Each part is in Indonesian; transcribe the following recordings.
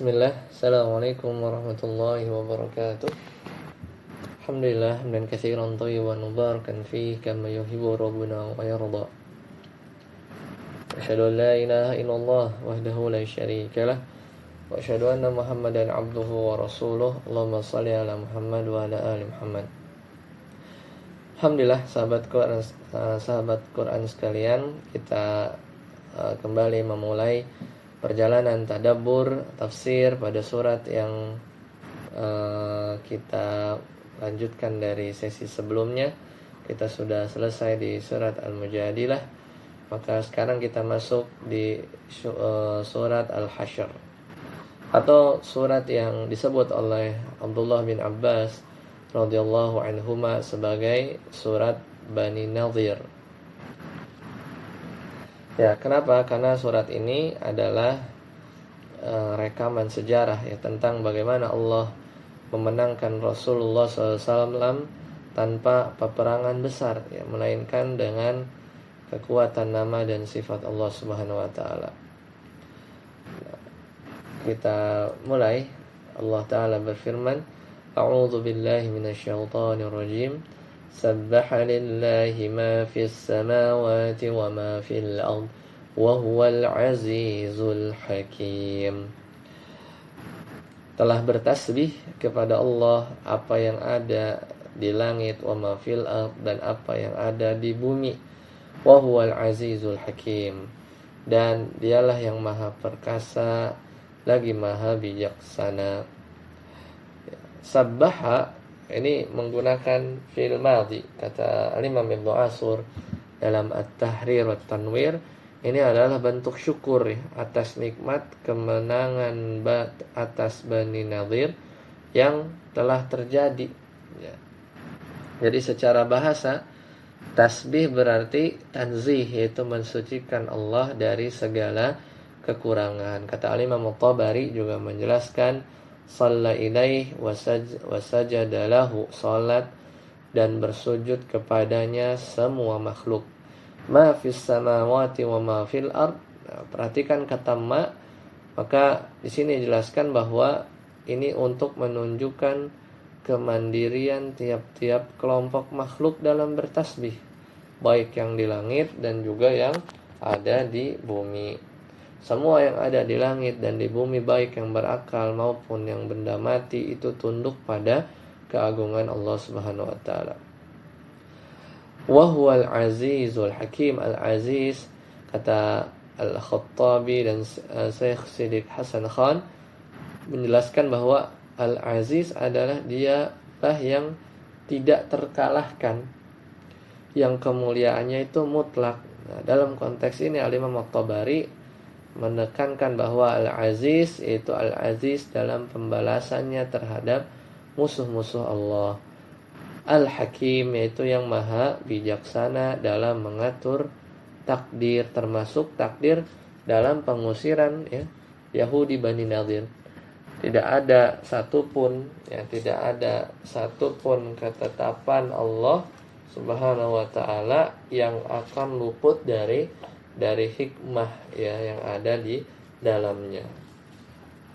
Bismillah, Assalamualaikum warahmatullahi wabarakatuh. Alhamdulillah, hamdan katsiran thayyiban mubarakan fihi kama yuhibbu rabbuna wa yarda. Asyhadu an la ilaha illallah wahdahu la syarika lah wa asyhadu anna Muhammadan abduhu wa rasuluh. Allahumma shalli ala Muhammad wa ala ali Muhammad. Alhamdulillah, sahabat Quran sekalian, kita kembali memulai perjalanan tadabbur tafsir pada surat yang kita lanjutkan dari sesi sebelumnya. Kita sudah selesai di surat Al-Mujadilah, maka sekarang kita masuk di surat Al-Hasyr, atau surat yang disebut oleh Abdullah bin Abbas radhiyallahu anhuma sebagai surat Bani Nadhir. Ya, kenapa? Karena surat ini adalah rekaman sejarah ya tentang bagaimana Allah memenangkan Rasulullah SAW tanpa peperangan besar ya, melainkan dengan kekuatan nama dan sifat Allah Subhanahu wa taala. Kita mulai. Allah taala berfirman, A'udzu billahi minasyaitonir rajim. Sabbaha lillahi ma fis samawati wa ma fil ard wa huwal azizul hakim. Telah bertasbih kepada Allah apa yang ada di langit wa ma fil ard, dan apa yang ada di bumi. Wa huwal azizul hakim, dan dialah yang maha perkasa lagi maha bijaksana. Sabbaha ini menggunakan fi'il madhi. Kata Imam Ibnu Ashur dalam At-Tahrir wa Tanwir, ini adalah bentuk syukur ya, atas nikmat kemenangan atas Bani Nadhir yang telah terjadi ya. Jadi secara bahasa, tasbih berarti tanzih, yaitu mensucikan Allah dari segala kekurangan. Kata Imam At-Tabari juga menjelaskan, shalla ilaih wasajada lahu, salat dan bersujud kepadanya semua makhluk. Ma fis samawati wa ma fil ard. Nah, perhatikan kata ma, maka di sini dijelaskan bahwa ini untuk menunjukkan kemandirian tiap-tiap kelompok makhluk dalam bertasbih, baik yang di langit dan juga yang ada di bumi. Semua yang ada di langit dan di bumi, baik yang berakal maupun yang benda mati, itu tunduk pada keagungan Allah Subhanahu wa taala. Wa huwal azizul hakim. Al-Aziz, kata Al-Khattabi dan Syekh Siddiq Hasan Khan menjelaskan bahwa Al-Aziz adalah dialah yang tidak terkalahkan, yang kemuliaannya itu mutlak. Nah, dalam konteks ini Al-Imam At-Tabari menekankan bahwa Al-Aziz itu Al-Aziz dalam pembalasannya terhadap musuh-musuh Allah. Al-Hakim yaitu yang maha bijaksana dalam mengatur takdir, termasuk takdir dalam pengusiran ya, Yahudi Bani Nadhir. Tidak ada satupun ketetapan Allah Subhanahu wa taala yang akan luput dari hikmah ya yang ada di dalamnya.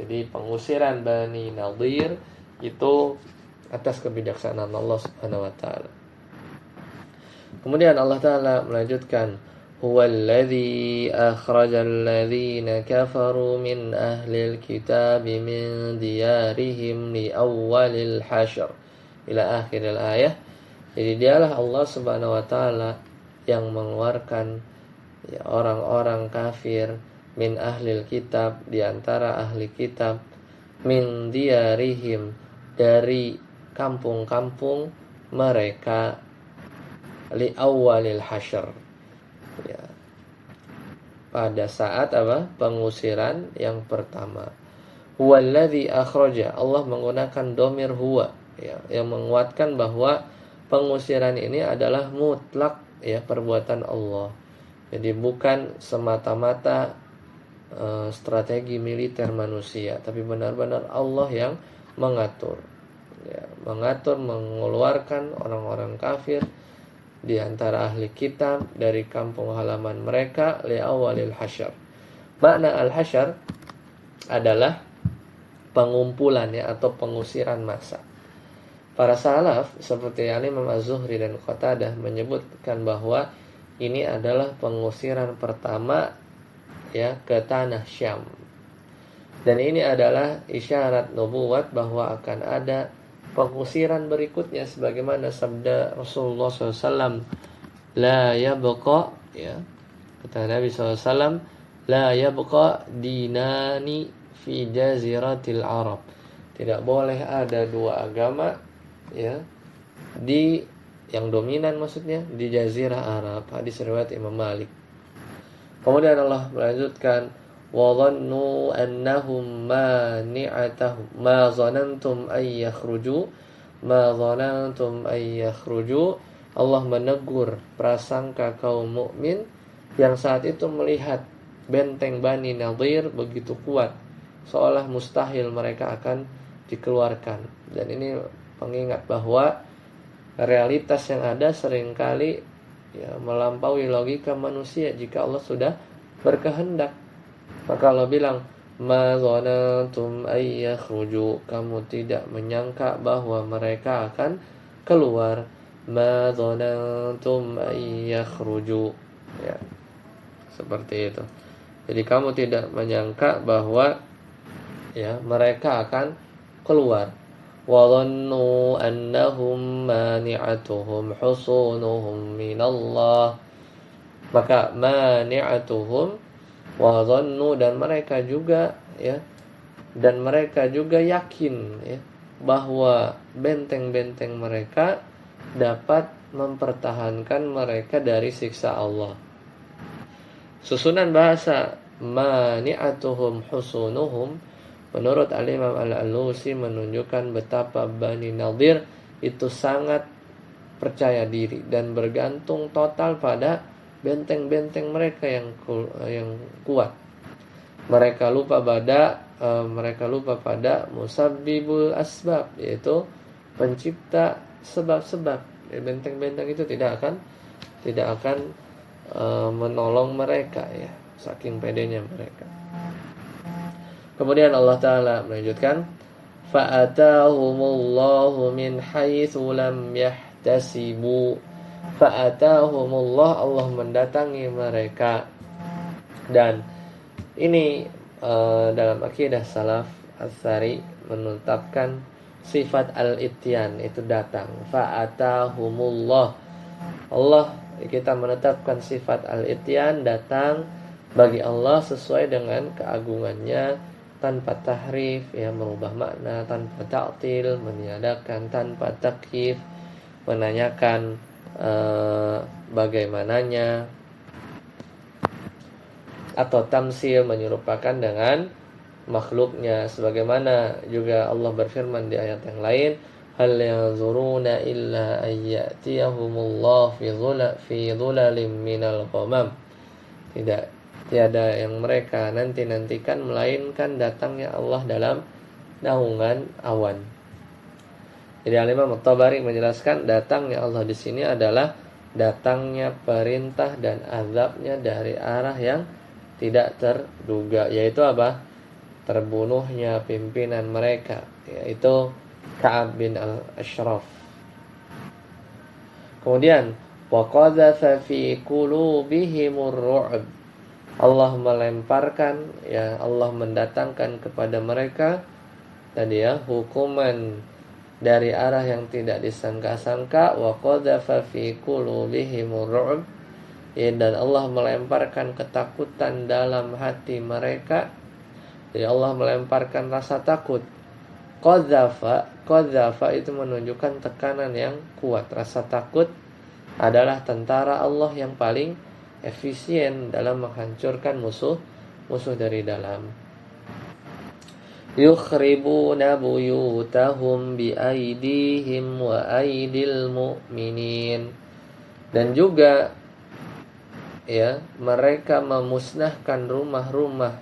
Jadi pengusiran Bani Nadhir itu atas kebijaksanaan Allah Subhanahu wa taala. Kemudian Allah taala melanjutkan, huwallazi akhrajal ladzina kafaru min ahlil kitabi min diyarihim li awwalil hasyr ila akhiril ayah. Jadi dialah Allah Subhanahu wa taala yang mengeluarkan ya, orang-orang kafir min ahlil kitab, di antara ahli kitab, min diyarihim, dari kampung-kampung mereka, li awwalil hasyr ya, pada saat pengusiran yang pertama. Huwallazi akhraja, Allah menggunakan domir huwa ya, yang menguatkan bahwa pengusiran ini adalah mutlak ya, perbuatan Allah. Jadi bukan semata-mata strategi militer manusia, tapi benar-benar Allah yang mengatur ya, mengeluarkan orang-orang kafir di antara ahli kitab dari kampung halaman mereka li awalil hasyr. Makna al-hasyr adalah pengumpulan ya, atau pengusiran massa. Para salaf seperti Imam Az-Zuhri dan Qatadah menyebutkan bahwa ini adalah pengusiran pertama ya ke tanah Syam. Dan ini adalah isyarat nubuwat bahwa akan ada pengusiran berikutnya sebagaimana sabda Rasulullah SAW, la yabqa ya, kata Nabi SAW, la yabqa dinani fi jaziratil Arab. Tidak boleh ada dua agama ya di yang dominan, maksudnya di jazirah Arab. Hadis riwayat Imam Malik. Kemudian Allah melanjutkan, wa dhannu annahum mani'atahum ma zanantum ay yakhruju ma zanantum ay yakhruju. Allah menegur prasangka kaum mukmin yang saat itu melihat benteng Bani Nadir begitu kuat, seolah mustahil mereka akan dikeluarkan. Dan ini pengingat bahwa realitas yang ada seringkali ya melampaui logika manusia. Jika Allah sudah berkehendak, maka Allah bilang, ma zanantum ay yakhruju, kamu tidak menyangka bahwa mereka akan keluar. Ma zanantum ay yakhruju ya, seperti itu. Jadi kamu tidak menyangka bahwa ya mereka akan keluar. Wa dhannu annahum mani'atuhum husunuhum minallah. Maka mani'atuhum wa dhannu, dan mereka juga ya, dan mereka juga yakin ya bahwa benteng-benteng mereka dapat mempertahankan mereka dari siksa Allah. Susunan bahasa mani'atuhum husunuhum menurut Al-Imam Al-Alusi menunjukkan betapa Bani Nadir itu sangat percaya diri dan bergantung total pada benteng-benteng mereka yang kuat. Mereka lupa pada musabbibul asbab, yaitu pencipta sebab-sebab. Benteng-benteng itu tidak akan menolong mereka ya, saking pedenya mereka. Kemudian Allah Ta'ala melanjutkan, fa'atahumullahu min haitsu lam yahtasibu. Fa'atahumullah, Allah mendatangi mereka. Dan ini dalam akidah salaf As-Sari menetapkan sifat al-ityan, itu datang. Fa'atahumullah, Allah, kita menetapkan sifat al-ityan, datang bagi Allah sesuai dengan keagungannya, tanpa tahrif ya, merubah makna, tanpa ta'til, meniadakan, tanpa takyif, menanyakan bagaimananya, atau tamsil, menyerupakan dengan makhluknya. Sebagaimana juga Allah berfirman di ayat yang lain, hal yanzuruna illa ayyatiyahumullah fi dhulalin minal ghamam. Tiada yang mereka nantikan melainkan datangnya Allah dalam naungan awan. Jadi Al-Imam At-Tabari menjelaskan datangnya Allah di sini adalah datangnya perintah dan azabnya dari arah yang tidak terduga, yaitu apa? Terbunuhnya pimpinan mereka, yaitu Ka'ab bin al-Ashraf. Kemudian wa qadhafa fi qulubihimur ru'b, Allah melemparkan ya, Allah mendatangkan kepada mereka tadi ya hukuman dari arah yang tidak disangka-sangka. Wa qadhafa fi qulubihimur ru'b, ya, dan Allah melemparkan ketakutan dalam hati mereka. Jadi Allah melemparkan rasa takut. Qadhafa itu menunjukkan tekanan yang kuat. Rasa takut adalah tentara Allah yang paling efisien dalam menghancurkan musuh dari dalam. Yukhribuna buyutahum bi aidihim wa aidil mu'minin, dan juga ya mereka memusnahkan rumah-rumah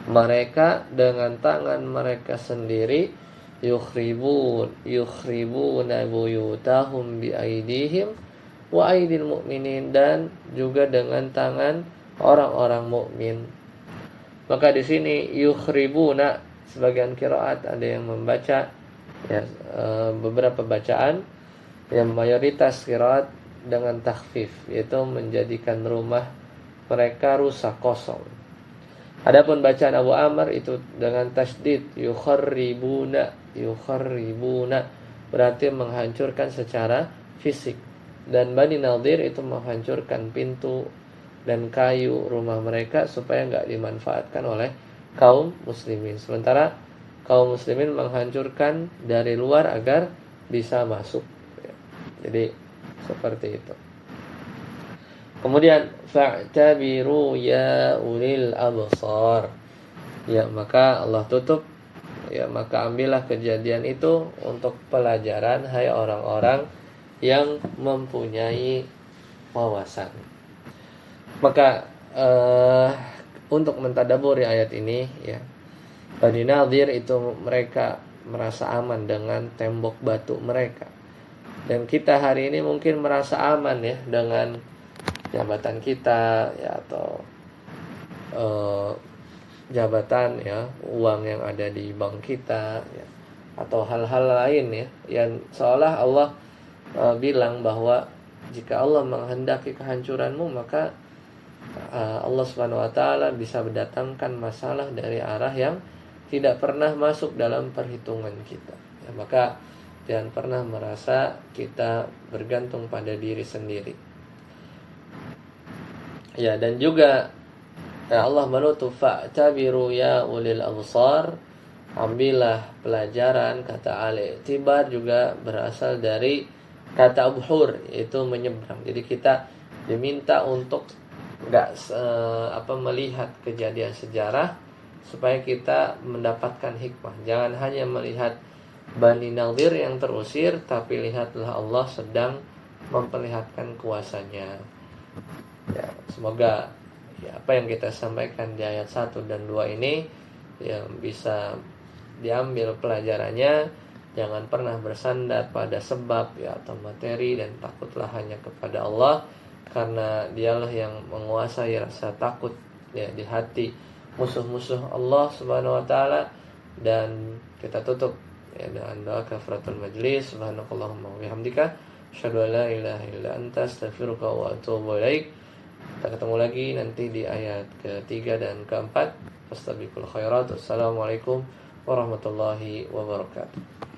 mereka dengan tangan mereka sendiri. Yukhribuna buyutahum bi aidihim wa aidil mu'minin, dan juga dengan tangan orang-orang mukmin. Maka di sini yukhribuna sebagian qiraat ada yang membaca ya beberapa bacaan yang mayoritas qiraat dengan takhfif, yaitu menjadikan rumah mereka rusak, kosong. Adapun bacaan Abu Amr itu dengan tasydid yukharribuna, berarti menghancurkan secara fisik. Dan Bani Nadir itu menghancurkan pintu dan kayu rumah mereka supaya nggak dimanfaatkan oleh kaum muslimin. Sementara kaum muslimin menghancurkan dari luar agar bisa masuk. Jadi seperti itu. Kemudian fa'tabiru ya ulil absar. Ya, maka Allah tutup. Ya, maka ambillah kejadian itu untuk pelajaran hai orang-orang yang mempunyai wawasan. Maka untuk mentadaburi ayat ini ya, Bani Nadir itu mereka merasa aman dengan tembok batu mereka. Dan kita hari ini mungkin merasa aman ya dengan jabatan kita ya, atau jabatan ya, uang yang ada di bank kita ya, atau hal-hal lain ya, yang seolah Allah bilang bahwa jika Allah menghendaki kehancuranmu, maka Allah Subhanahu wa taala bisa mendatangkan masalah dari arah yang tidak pernah masuk dalam perhitungan kita ya. Maka jangan pernah merasa kita bergantung pada diri sendiri ya. Dan juga ya, Allah menutup fa'tabiru ya ulil absar, ambillah pelajaran. Kata al-i'tibar juga berasal dari kata abhur, yaitu menyeberang. Jadi kita diminta untuk nggak melihat kejadian sejarah, supaya kita mendapatkan hikmah. Jangan hanya melihat Bani Nadir yang terusir, tapi lihatlah Allah sedang memperlihatkan kuasanya ya. Semoga ya, apa yang kita sampaikan di ayat 1 dan 2 ini yang bisa diambil pelajarannya. Jangan pernah bersandar pada sebab ya, atau materi, dan takutlah hanya kepada Allah, karena Dialah yang menguasai rasa takut ya di hati musuh-musuh Allah Subhanahu wa taala. Dan kita tutup ya dengan doa kafaratul majlis. Subhanakallahumma wa bihamdika asyhadu an la ilaha illa anta astaghfiruka wa atubu ilaik. Kita ketemu lagi nanti di ayat ketiga dan keempat. Fastabiqul khairat. Wassalamualaikum warahmatullahi wabarakatuh.